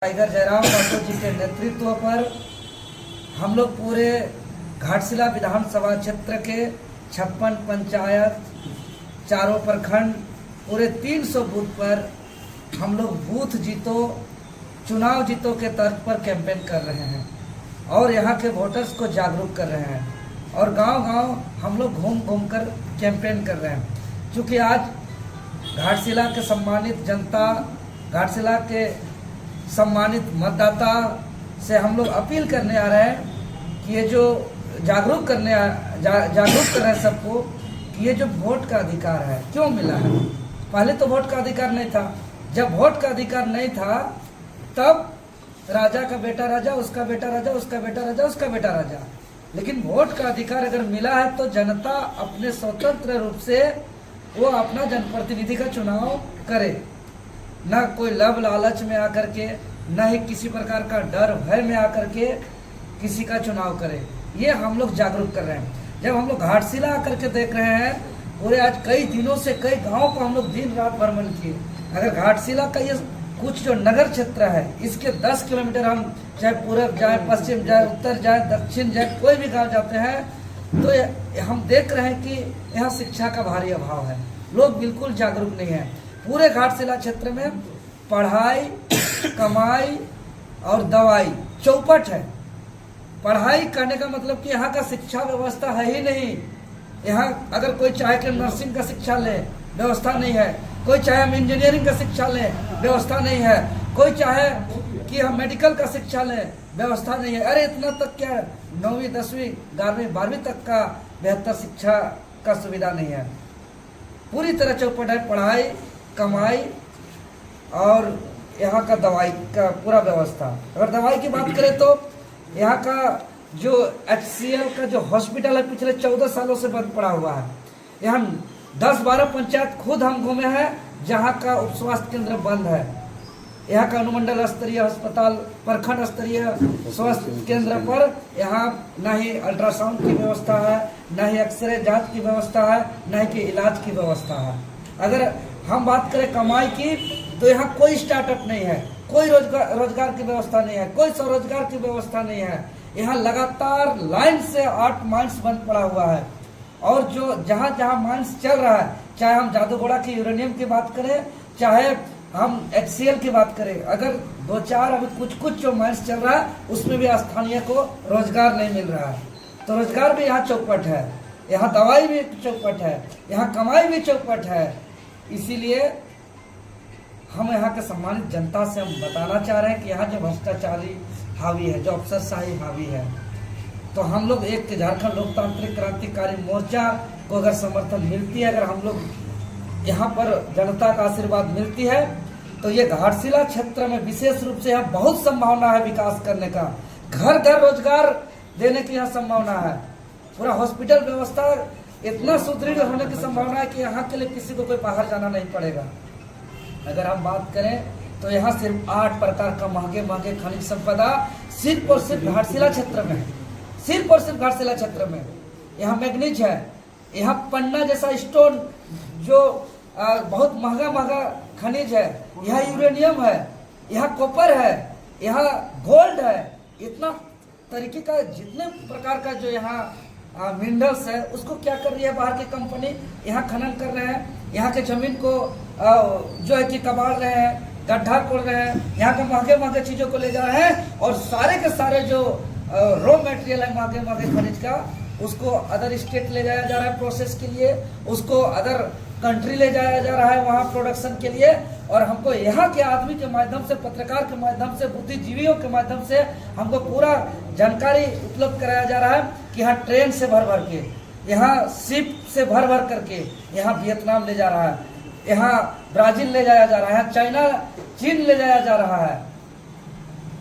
Tiger Jairam Thakur ji के नेतृत्व पर हम लोग पूरे घाटशिला विधानसभा क्षेत्र के 56 पंचायत, चारों प्रखंड, पूरे 300 बूथ पर हम लोग बूथ जीतो चुनाव जीतो के तर्ज पर कैंपेन कर रहे हैं और यहाँ के वोटर्स को जागरूक कर रहे हैं और गांव-गांव हम लोग घूम घूम कर कैंपेन कर रहे हैं। क्योंकि आज घाटशिला के सम्मानित जनता, घाटशिला के सम्मानित मतदाता से हम लोग अपील करने आ रहे हैं कि ये जो जागरूक कर रहे हैं सबको कि ये जो वोट का अधिकार है क्यों मिला है। पहले तो वोट का अधिकार नहीं था। जब वोट का अधिकार नहीं था तब राजा का बेटा राजा, उसका बेटा राजा, उसका बेटा राजा, उसका बेटा राजा। लेकिन वोट का अधिकार अगर मिला है तो जनता अपने स्वतंत्र रूप से वो अपना जनप्रतिनिधि का चुनाव करे, न कोई लब लालच में आकर के, न ही किसी प्रकार का डर भय में आकर के किसी का चुनाव करे। ये हम लोग जागरूक कर रहे हैं। जब हम लोग घाटशिला आकर के देख रहे हैं, पूरे आज कई दिनों से कई गांवों को हम लोग दिन रात भ्रमण किए। अगर घाटशिला का ये कुछ जो नगर क्षेत्र है, इसके 10 किलोमीटर हम चाहे पूरब जाए, पश्चिम जाए, उत्तर जाए, दक्षिण जाए, कोई भी गाँव जाते हैं तो हम देख रहे हैं कि यहाँ शिक्षा का भारी अभाव है। लोग बिल्कुल जागरूक नहीं है। पूरे घाटशिला क्षेत्र में पढ़ाई, कमाई और दवाई चौपट है। पढ़ाई करने का मतलब कि यहाँ का शिक्षा व्यवस्था है ही नहीं। यहाँ अगर कोई चाहे कि नर्सिंग का शिक्षा ले, व्यवस्था नहीं है। कोई चाहे हम इंजीनियरिंग का शिक्षा लें, व्यवस्था नहीं है। कोई चाहे कि हम मेडिकल का शिक्षा लें, व्यवस्था नहीं है। अरे इतना तक क्या, 9वीं 10वीं 11वीं 12वीं तक का बेहतर शिक्षा का सुविधा नहीं है। पूरी तरह चौपट है। पढ़ाई, कमाई और यहाँ का दवाई का पूरा व्यवस्था। अगर दवाई की बात करें तो यहाँ का जो HCL का जो हॉस्पिटल है पिछले 14 सालों से बंद पड़ा हुआ है। यहाँ 10-12 पंचायत खुद हम घूमे हैं जहाँ का उप स्वास्थ्य केंद्र बंद है। यहाँ का अनुमंडल स्तरीय अस्पताल, प्रखंड स्तरीय स्वास्थ्य केंद्र पर यहाँ न ही अल्ट्रासाउंड की व्यवस्था है, न ही एक्सरे जांच की व्यवस्था है, न ही कि इलाज की व्यवस्था है। अगर हम बात करें कमाई की तो यहाँ कोई स्टार्टअप नहीं है, कोई रोजगार की व्यवस्था नहीं है, कोई स्वरोजगार की व्यवस्था नहीं है। यहाँ लगातार लाइन से 8 माइंस बंद पड़ा हुआ है और जो जहाँ जहाँ माइंस चल रहा है, चाहे हम जादूगोड़ा की यूरेनियम की बात करें, चाहे हम HCL की बात करें, अगर 2-4 अभी कुछ जो माइंस चल रहा है उसमें भी स्थानीय को रोजगार नहीं मिल रहा है। तो रोजगार भी यहाँ चौपट है, यहाँ दवाई भी चौपट है, यहाँ कमाई भी चौपट है। इसीलिए हम यहाँ के सम्मानित जनता से हम बताना चाह रहे हैं कि यहाँ जो भ्रष्टाचारी हावी है, जो अफसरशाही हावी है, तो हम लोग एक झारखंड लोकतांत्रिक क्रांतिकारी मोर्चा को अगर समर्थन मिलती है, अगर हम लोग यहाँ पर जनता का आशीर्वाद मिलती है तो ये घाटशिला क्षेत्र में विशेष रूप से यहाँ बहुत संभावना है विकास करने का। घर घर रोजगार देने की यहाँ संभावना है। पूरा हॉस्पिटल व्यवस्था इतना सुदृढ़ होने की संभावना है कि यहाँ के लिए किसी को कोई बाहर जाना नहीं पड़ेगा। अगर हम बात करें तो यहाँ सिर्फ 8 प्रकार का महंगे खनिज संपदा सिर्फ और सिर्फ घाटशिला क्षेत्र में है। सिर्फ और सिर्फ घाटशिला क्षेत्र में यहाँ मैग्नीज है, यहाँ पन्ना जैसा स्टोन जो बहुत महंगा खनिज है, यहाँ यूरेनियम है, यहाँ कॉपर है, यहाँ गोल्ड है। इतना तरीके का जितने प्रकार का जो यहाँ मिनरल्स है उसको क्या कर रही है बाहर की कंपनी, यहाँ खनन कर रहे हैं। यहाँ के जमीन को जो है कि कबाड़ रहे हैं, गड्ढा खोल रहे हैं, यहाँ के महंगे चीजों को ले जा रहे हैं और सारे के सारे जो रॉ मटेरियल है महंगे खनिज का, उसको अदर स्टेट ले जाया जा रहा है प्रोसेस के लिए, उसको अदर कंट्री ले जाया जा रहा है वहाँ प्रोडक्शन के लिए। और हमको यहाँ के आदमी के माध्यम से, पत्रकार के माध्यम से, बुद्धिजीवियों के माध्यम से हमको पूरा जानकारी उपलब्ध कराया जा रहा है कि यहाँ ट्रेन से भर के, यहाँ शिप से भर करके यहाँ वियतनाम ले जा रहा है, यहाँ ब्राजील ले जाया जा रहा है, चाइना, चीन ले जाया जा रहा है।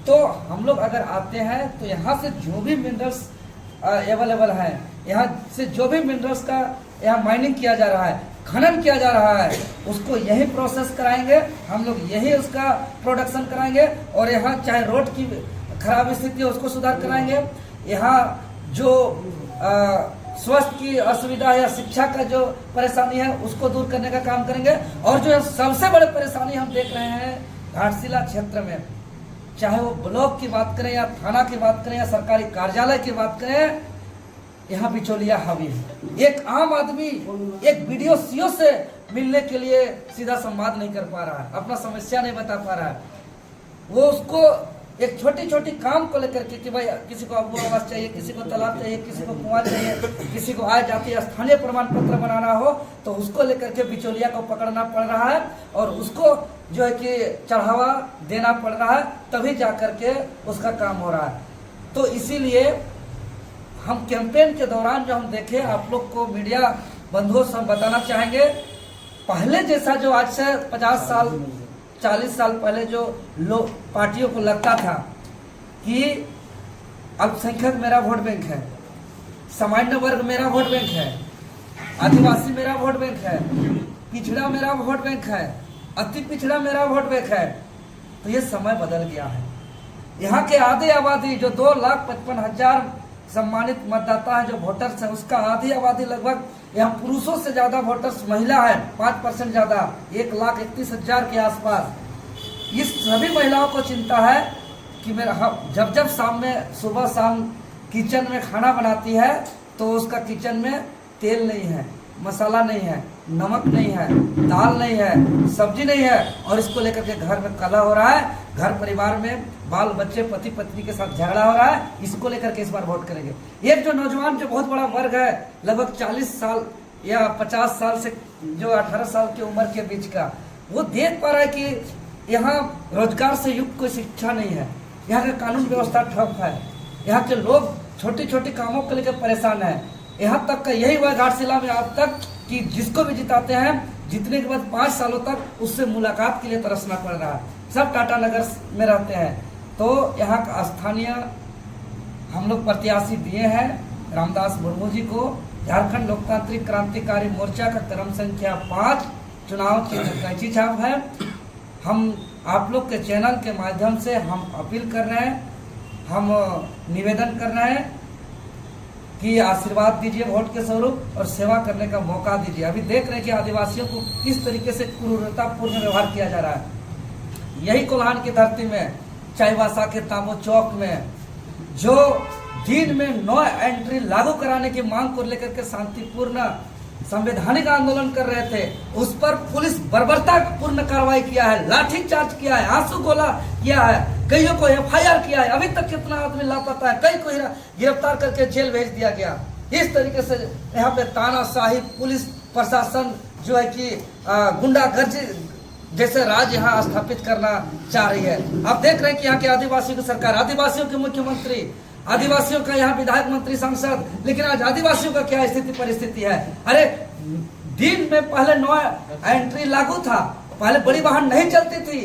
तो हम लोग अगर आते हैं तो यहाँ से जो भी मिनरल्स अवेलेबल हैं, यहाँ से जो भी मिनरल्स का यहाँ माइनिंग किया जा रहा है, खनन किया जा रहा है, उसको यही प्रोसेस कराएंगे हम लोग, यही उसका प्रोडक्शन कराएंगे और यहाँ चाहे रोड की खराब स्थिति है उसको सुधार कराएंगे, यहाँ जो स्वास्थ्य की असुविधा या शिक्षा का जो परेशानी है उसको दूर करने का काम करेंगे। और जो सबसे बड़े परेशानी हम देख रहे हैं घाटशिला क्षेत्र में, चाहे वो ब्लॉक की बात करें या थाना की बात करें या सरकारी कार्यालय की बात करें, यहाँ बिचौलिया हावी है। एक आम आदमी एक वीडियो सीओ से मिलने के लिए सीधा संवाद नहीं कर पा रहा है, अपना समस्या नहीं बता पा रहा है। वो उसको एक छोटी छोटी काम को लेकर के कि भाई किसी को अबू आवास चाहिए, किसी को तालाब चाहिए, किसी को कुआं चाहिए, किसी को आय जाति स्थानीय प्रमाण पत्र बनाना हो, तो उसको लेकर के बिचौलिया को पकड़ना पड़ रहा है और उसको जो है कि चढ़ावा देना पड़ रहा है, तभी जा करके उसका काम हो रहा है। तो इसीलिए हम कैंपेन के दौरान जो हम देखे, आप लोग को मीडिया बंधुओं से हम बताना चाहेंगे, पहले जैसा जो आज से 50 साल 40 साल पहले जो लोग पार्टियों को लगता था कि अल्पसंख्यक मेरा वोट बैंक है, सामान्य वर्ग मेरा वोट बैंक है, आदिवासी मेरा वोट बैंक है, पिछड़ा मेरा वोट बैंक है, अति पिछड़ा मेरा वोट बैंक है, तो ये समय बदल गया है। यहाँ के आधी आबादी जो 2,55,000 सम्मानित मतदाता है, जो वोटर्स है, उसका आधी आबादी लगभग यहाँ पुरुषों से ज्यादा वोटर्स महिला है, 5% ज्यादा, 1,31,000 के आसपास। इस सभी महिलाओं को चिंता है कि मेरा जब शाम में सुबह शाम किचन में खाना बनाती है तो उसका किचन में तेल नहीं है, मसाला नहीं है, नमक नहीं है, दाल नहीं है, सब्जी नहीं है, और इसको लेकर के घर में कलह हो रहा है, घर परिवार में बाल बच्चे पति पत्नी के साथ झगड़ा हो रहा है, इसको लेकर के इस बार वोट करेंगे। एक जो नौजवान जो बहुत बड़ा वर्ग है, लगभग 40 साल या 50 साल से जो 18 साल की उम्र के बीच का, वो देख पा रहा है कि यहाँ रोजगार से युक्त कोई शिक्षा नहीं है, यहाँ का कानून व्यवस्था ठप है, यहाँ के लोग छोटी छोटी कामों को लेकर परेशान है। यहाँ तक का यही हुआ घाटशिला में आज तक कि जिसको भी जिताते हैं, जीतने के बाद 5 सालों तक उससे मुलाकात के लिए तरसना पड़ रहा है। सब टाटा नगर में रहते हैं, तो यहाँ का स्थानीय हम लोग प्रत्याशी दिए हैं रामदास मुर्मू जी को। झारखंड लोकतांत्रिक क्रांतिकारी मोर्चा का क्रम संख्या 5 चुनाव चिन्ह कैंची छाप है। हम आप लोग के चैनल के माध्यम से हम अपील कर रहे हैं, हम निवेदन कर रहे हैं कि आशीर्वाद दीजिए वोट के स्वरूप और सेवा करने का मौका दीजिए। अभी देख रहे हैं कि आदिवासियों को किस तरीके से क्रूरतापूर्ण व्यवहार किया जा रहा है। यही कोल्हान की धरती में चाईबासा के तामो चौक में जो दिन में नो एंट्री लागू कराने की मांग को लेकर के शांतिपूर्ण संवैधानिक आंदोलन कर रहे थे, उस पर पुलिस बर्बरतापूर्ण कार्रवाई किया है, लाठीचार्ज किया है, आंसू गोला किया है, कईयों को FIR किया है। अभी तक कितना आदमी लापता है, कई को गिरफ्तार करके जेल भेज दिया गया। इस तरीके से यहाँ पे तानाशाही पुलिस प्रशासन जो है कि गुंडागर्दी जैसे राज यहाँ स्थापित करना चाह रही है। आप देख रहे हैं कि यहाँ के आदिवासियों की सरकार, आदिवासियों के मुख्यमंत्री, आदिवासियों का यहाँ विधायक मंत्री सांसद, लेकिन आज आदिवासियों का क्या स्थिति परिस्थिति है। अरे दिन में पहले नो एंट्री लागू था, पहले बड़ी वाहन नहीं चलती थी,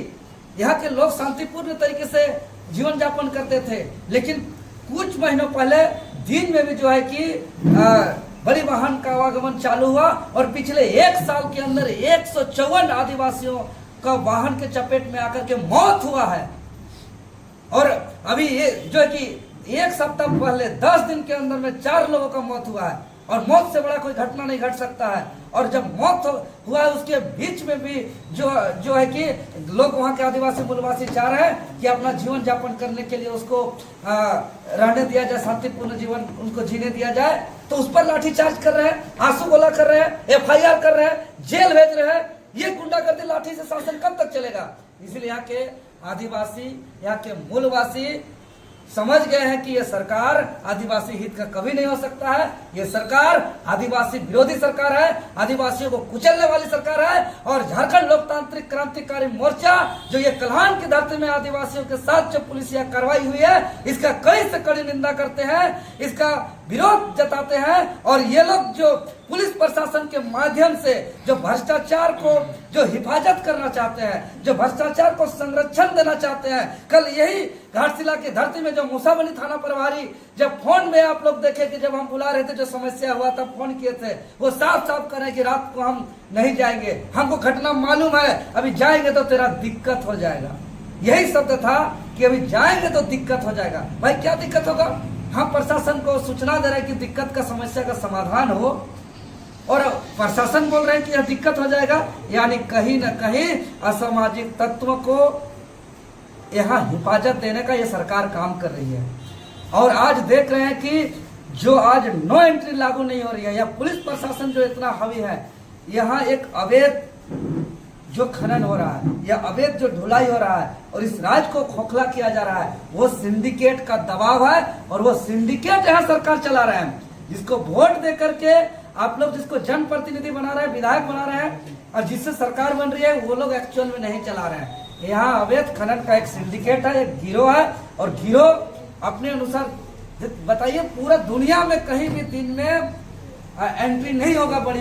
यहाँ के लोग शांतिपूर्ण तरीके से जीवन यापन करते थे, लेकिन कुछ महीनों पहले दिन में भी जो है कि बड़ी वाहन का आवागमन चालू हुआ और पिछले 1 साल के अंदर 154 आदिवासियों का वाहन के चपेट में आकर के मौत हुआ है। और अभी ये जो है कि 1 सप्ताह पहले 10 दिन के अंदर में 4 लोगों का मौत हुआ है, और मौत से बड़ा कोई घटना नहीं घट सकता है। और जब मौत हुआ है उसके बीच में भी जो है कि लोग वहाँ के आदिवासी मूलवासी चाह रहे हैं कि अपना जीवन यापन करने के लिए उसको रहने दिया जाए, शांतिपूर्ण जीवन उनको जीने दिया जाए, तो उस पर लाठीचार्ज कर रहे हैं, आंसू गोला कर रहे हैं, FIR कर रहे हैं, जेल भेज रहे हैं। ये गुंडागर्दी लाठी से शासन कब तक चलेगा? इसलिए यहाँ के आदिवासी, यहाँ के मूलवासी समझ गए हैं कि ये सरकार आदिवासी हित का कभी नहीं हो सकता है। ये सरकार आदिवासी विरोधी सरकार है, आदिवासियों को कुचलने वाली सरकार है। और झारखंड लोकतांत्रिक क्रांतिकारी मोर्चा जो ये कोल्हान की धरती में आदिवासियों के साथ जो पुलिसिया कार्रवाई हुई है, इसका कड़ी से कड़ी निंदा करते हैं, इसका विरोध जताते हैं। और ये लोग जो पुलिस प्रशासन के माध्यम से जो भ्रष्टाचार को जो हिफाजत करना चाहते हैं, जो भ्रष्टाचार को संरक्षण देना चाहते हैं, कल यही घाटशिला की धरती में जो मूसाबनी थाना प्रभारी जब फोन में आप लोग देखे कि जब हम बुला रहे थे, जो समस्या हुआ तब फोन किए थे, वो साफ साफ करें कि रात को हम नहीं जाएंगे, हमको घटना मालूम है, अभी जाएंगे तो तेरा दिक्कत हो जाएगा। यही शब्द था कि अभी जाएंगे तो दिक्कत हो जाएगा। भाई क्या दिक्कत होगा? हम प्रशासन को सूचना दे रहे हैं कि दिक्कत का समस्या का समाधान हो, और प्रशासन बोल रहे हैं कि यह दिक्कत हो जाएगा। यानी कहीं न कहीं असामाजिक तत्व को यहाँ हिफाजत देने का ये सरकार काम कर रही है। और आज देख रहे हैं कि जो आज नो एंट्री लागू नहीं हो रही है, या पुलिस प्रशासन जो इतना हावी है, यहाँ एक अवैध जो खनन हो रहा है या अवैध जो ढुलाई हो रहा है और इस राज्य को खोखला किया जा रहा है, वो सिंडिकेट का दबाव है और वो सिंडिकेट यहाँ सरकार चला रहे हैं। जिसको वोट दे करके आप लोग जिसको जनप्रतिनिधि बना रहे हैं, विधायक बना रहे हैं और जिससे सरकार बन रही है, वो लोग एक्चुअल में नहीं चला रहे हैं। यहाँ अवैध खनन का एक सिंडिकेट है, एक गिरोह है और गिरोह अपने अनुसार बताइए पूरा दुनिया में कहीं भी दिन में एंट्री नहीं होगा बड़ी